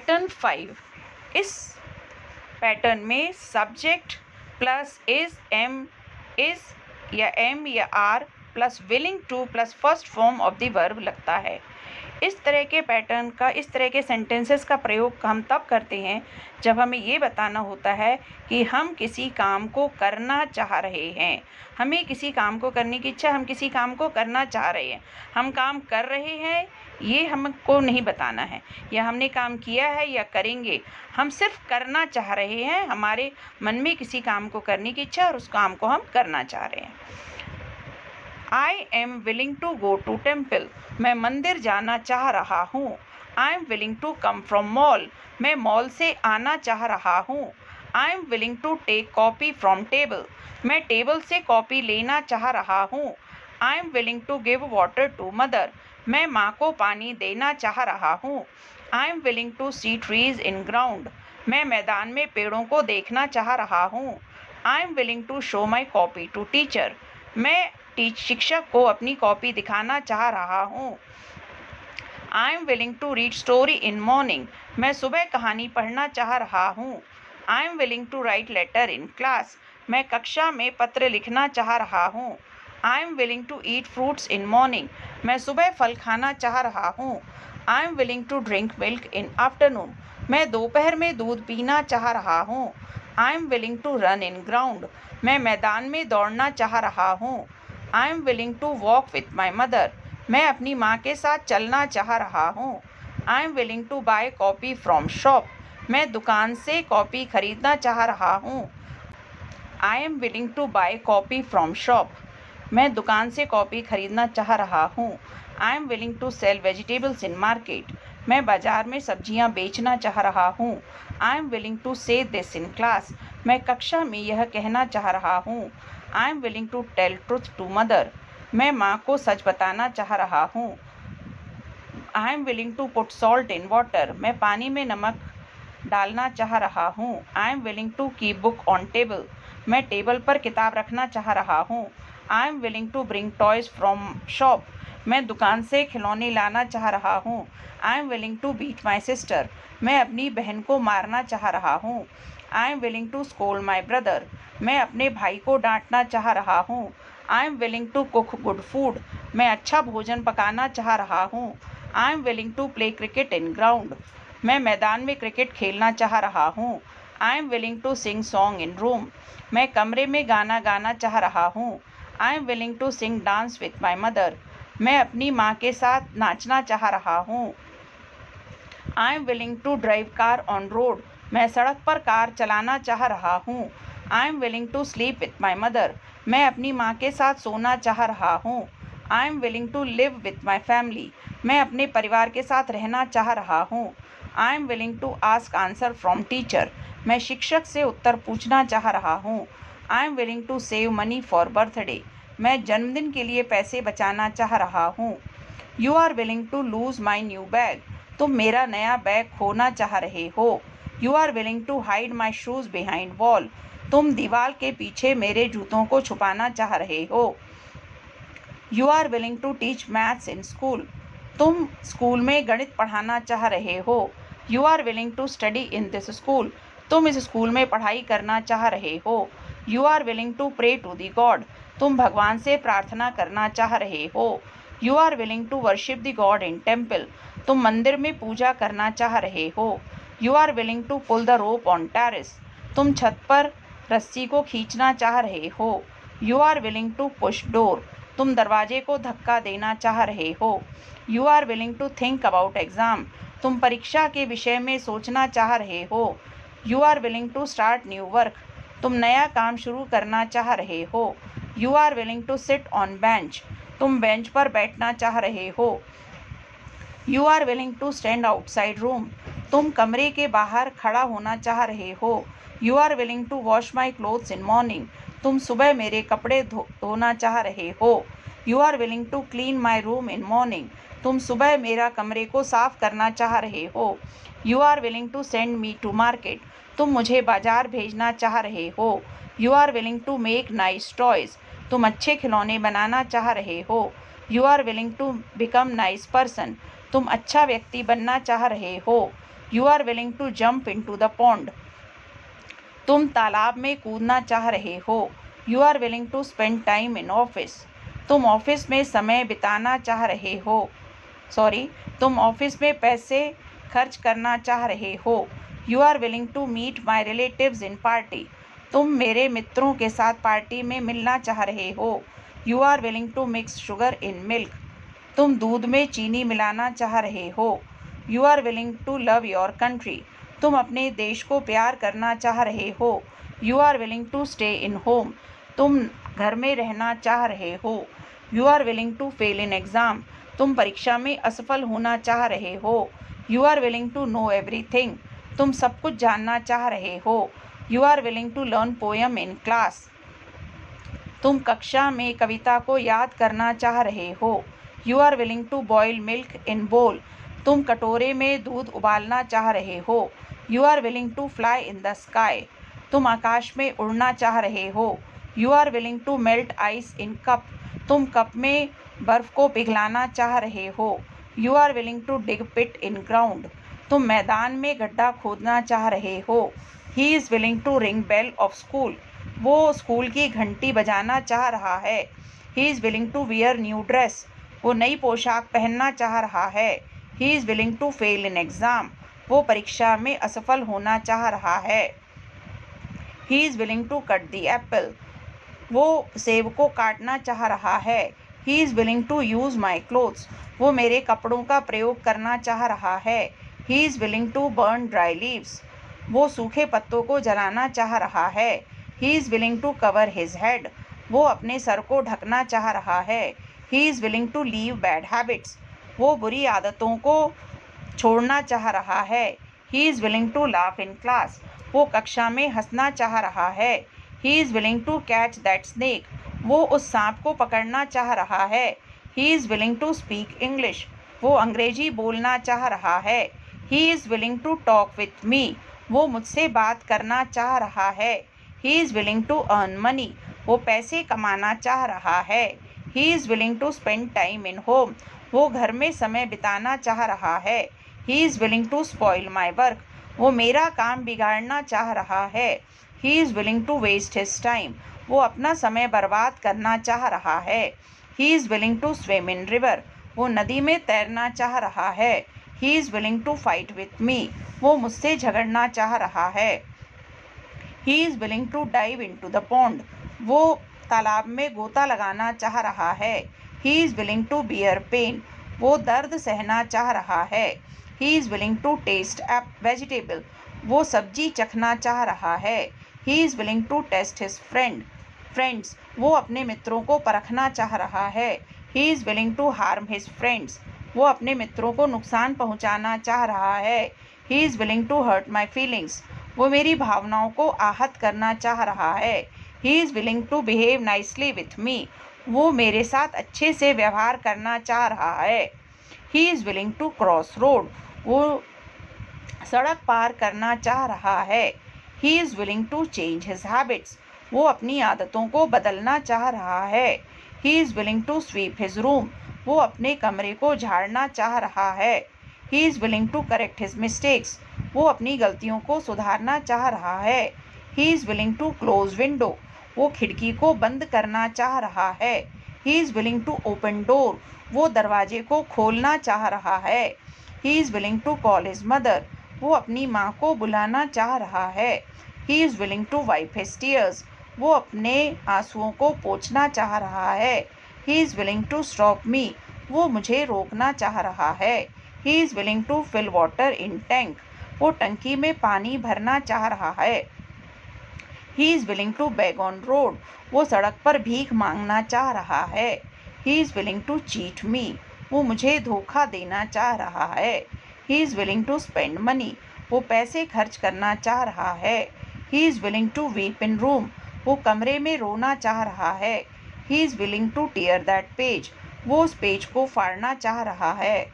Pattern 5। इस pattern में subject plus is या एम या are plus willing to plus first form of the verb लगता है। इस तरह के पैटर्न का, इस तरह के सेंटेंसेस का प्रयोग हम तब करते हैं जब हमें ये बताना होता है कि हम किसी काम को करना चाह रहे हैं। हमें किसी काम को करने की इच्छा, हम किसी काम को करना चाह रहे हैं। हम काम कर रहे हैं ये हमको नहीं बताना है, या हमने काम किया है या करेंगे। हम सिर्फ करना चाह रहे हैं, हमारे मन में किसी काम को करने की इच्छा और उस काम को हम करना चाह रहे हैं। I am willing to go to temple. मैं मंदिर जाना चाह रहा हूँ। I am willing to come from mall. मैं मॉल से आना चाह रहा हूँ। I am willing to take copy from table. मैं टेबल से कॉपी लेना चाह रहा हूँ। I am willing to give water to mother. मैं माँ को पानी देना चाह रहा हूँ। I am willing to see trees in ground. मैं मैदान में पेड़ों को देखना चाह रहा हूँ। I am willing to show my copy to teacher. मैं शिक्षक को अपनी कॉपी दिखाना चाह रहा हूँ। I am willing to read story in morning. मैं सुबह कहानी पढ़ना चाह रहा हूँ। I am willing to write letter in class. मैं कक्षा में पत्र लिखना चाह रहा हूँ। I am willing to eat fruits in morning. मैं सुबह फल खाना चाह रहा हूँ। I am willing to drink milk in afternoon. मैं दोपहर में दूध पीना चाह रहा हूँ। I am willing to run in ground. मैं मैदान में दौड़ना चाह रहा हूँ। I am willing to walk with my mother. मैं अपनी माँ के साथ चलना चाह रहा हूँ। I am willing to buy copy from shop. मैं दुकान से कॉपी खरीदना चाह रहा हूँ। I am willing to buy copy from shop. मैं दुकान से कॉपी खरीदना चाह रहा हूँ। I am willing to sell vegetables in market. मैं बाजार में सब्जियां बेचना चाह रहा हूँ। I am willing to say this in class. मैं कक्षा में यह कहना चाह रहा हूँ। I am willing to tell truth to mother. मैं माँ को सच बताना चाह रहा हूँ। I am willing to put salt in water. मैं पानी में नमक डालना चाह रहा हूँ। I am willing to keep book on table. मैं टेबल पर किताब रखना चाह रहा हूँ। I am willing to bring toys from shop. मैं दुकान से खिलौने लाना चाह रहा हूँ। I am willing to beat my sister. मैं अपनी बहन को मारना चाह रहा हूँ। I am willing to scold my brother. मैं अपने भाई को डांटना चाह रहा हूँ। I am willing to cook good food. मैं अच्छा भोजन पकाना चाह रहा हूँ। I am willing to play cricket in ground. मैं मैदान में क्रिकेट खेलना चाह रहा हूँ। I am willing to sing song in room. मैं कमरे में गाना गाना चाह रहा हूँ। I am willing to sing dance with my mother. मैं अपनी माँ के साथ नाचना चाह रहा हूँ। I am willing to drive car on road. मैं सड़क पर कार चलाना चाह रहा हूँ। I am willing to sleep with my mother. मैं अपनी माँ के साथ सोना चाह रहा हूँ। I am willing to live with my family. मैं अपने परिवार के साथ रहना चाह रहा हूँ। I am willing to ask answer from teacher. मैं शिक्षक से उत्तर पूछना चाह रहा हूँ। I am willing to save money for birthday. मैं जन्मदिन के लिए पैसे बचाना चाह रहा हूँ। You are willing to lose my new bag. तुम मेरा नया बैग खोना चाह रहे हो। You are willing to hide my shoes behind wall. तुम दीवार के पीछे मेरे जूतों को छुपाना चाह रहे हो। You are willing to teach maths in school. तुम स्कूल में गणित पढ़ाना चाह रहे हो। You are willing to study in this school. तुम इस स्कूल में पढ़ाई करना चाह रहे हो। You are willing to pray to the God. तुम भगवान से प्रार्थना करना चाह रहे हो। You are willing to worship the God in temple. तुम मंदिर में पूजा करना चाह रहे हो। You are willing to pull the rope on terrace. तुम छत पर रस्सी को खींचना चाह रहे हो। You are willing to push door. तुम दरवाजे को धक्का देना चाह रहे हो। You are willing to think about exam. तुम परीक्षा के विषय में सोचना चाह रहे हो। You are willing to start new work. तुम नया काम शुरू करना चाह रहे हो। You are willing to sit on bench. तुम बेंच पर बैठना चाह रहे हो। You are willing to stand outside room. तुम कमरे के बाहर खड़ा होना चाह रहे हो। You are willing to wash my clothes in morning. तुम सुबह मेरे कपड़े धोना चाह रहे हो। You are willing to clean my room in morning. तुम सुबह मेरा कमरे को साफ करना चाह रहे हो। You are willing to send me to market. तुम मुझे बाजार भेजना चाह रहे हो। You are willing to make nice toys. तुम अच्छे खिलौने बनाना चाह रहे हो। You are willing to become nice person. तुम अच्छा व्यक्ति बनना चाह रहे हो। You are willing to jump into the pond. तुम तालाब में कूदना चाह रहे हो। You are willing to spend time in office. तुम ऑफिस में समय बिताना चाह रहे हो। तुम ऑफिस में पैसे खर्च करना चाह रहे हो। You are willing to meet my relatives in party. तुम मेरे मित्रों के साथ पार्टी में मिलना चाह रहे हो। You are willing to mix sugar in milk. तुम दूध में चीनी मिलाना चाह रहे हो। You are willing to love your country. तुम अपने देश को प्यार करना चाह रहे हो। You are willing to stay in home. तुम घर में रहना चाह रहे हो। You are willing to fail in exam. तुम परीक्षा में असफल होना चाह रहे हो। You are willing to know everything. तुम सब कुछ जानना चाह रहे हो। You are willing to learn poem in class. तुम कक्षा में कविता को याद करना चाह रहे हो। You are willing to boil milk in bowl. तुम कटोरे में दूध उबालना चाह रहे हो। You are willing to fly in the sky. तुम आकाश में उड़ना चाह रहे हो। You are willing to melt ice in cup. तुम कप में बर्फ़ को पिघलाना चाह रहे हो। You are willing to dig pit in ground. तुम मैदान में गड्ढा खोदना चाह रहे हो। He is willing to ring bell of school. वो स्कूल की घंटी बजाना चाह रहा है। He is willing to wear new dress. वो नई पोशाक पहनना चाह रहा है। He is willing to fail in exam. वो परीक्षा में असफल होना चाह रहा है। He is willing to cut the apple. वो सेब को काटना चाह रहा है। He is willing to use my clothes. वो मेरे कपड़ों का प्रयोग करना चाह रहा है। He is willing to burn dry leaves. वो सूखे पत्तों को जलाना चाह रहा है। He is willing to cover his head. वो अपने सर को ढकना चाह रहा है। He is willing to leave bad habits. वो बुरी आदतों को छोड़ना चाह रहा है। He is willing to laugh in class. वो कक्षा में हंसना चाह रहा है। He is willing to catch that snake. वो उस सांप को पकड़ना चाह रहा है। He is willing to speak English. वो अंग्रेजी बोलना चाह रहा है। He is willing to talk with me. वो मुझसे बात करना चाह रहा है। He is willing to earn money. वो पैसे कमाना चाह रहा है। He is willing to spend time in home. वो घर में समय बिताना चाह रहा है। He is willing to spoil my work. वो मेरा काम बिगाड़ना चाह रहा है। He is willing to waste his time. वो अपना समय बर्बाद करना चाह रहा है। He is willing to swim in river. वो नदी में तैरना चाह रहा है। He is willing to fight with me. वो मुझसे झगड़ना चाह रहा है। He is willing to dive into the pond. वो तालाब में गोता लगाना चाह रहा है। He is willing to bear pain. वो दर्द सहना चाह रहा है। He is willing to taste a vegetable. वो सब्जी चखना चाह रहा है। He is willing to test his friends. वो अपने मित्रों को परखना चाह रहा है। He is willing to harm his friends. वो अपने मित्रों को नुकसान पहुंचाना चाह रहा है। He is willing to hurt my feelings. वो मेरी भावनाओं को आहत करना चाह रहा है। He is willing to behave nicely with me. वो मेरे साथ अच्छे से व्यवहार करना चाह रहा है। He is willing to cross road. वो सड़क पार करना चाह रहा है। He is willing to change his habits. वो अपनी आदतों को बदलना चाह रहा है। He is willing to sweep his room. वो अपने कमरे को झाड़ना चाह रहा है। He is willing to correct his mistakes. वो अपनी गलतियों को सुधारना चाह रहा है। He is willing to close window. वो खिड़की को बंद करना चाह रहा है। He is willing to open door. वो दरवाजे को खोलना चाह रहा है। He is willing to call his mother. वो अपनी माँ को बुलाना चाह रहा है। He is willing to wipe his tears. वो अपने आंसुओं को पोंछना चाह रहा है। He is willing to stop me. वो मुझे रोकना चाह रहा है। He is willing to fill water in tank. वो टंकी में पानी भरना चाह रहा है। He is willing to beg on road. वो सड़क पर भीख मांगना चाह रहा है। He is willing to cheat me. वो मुझे धोखा देना चाह रहा है। He is willing to spend money. वो पैसे खर्च करना चाह रहा है। He is willing to weep in room. वो कमरे में रोना चाह रहा है। He is willing to tear that page. वो उस पेज को फाड़ना चाह रहा है।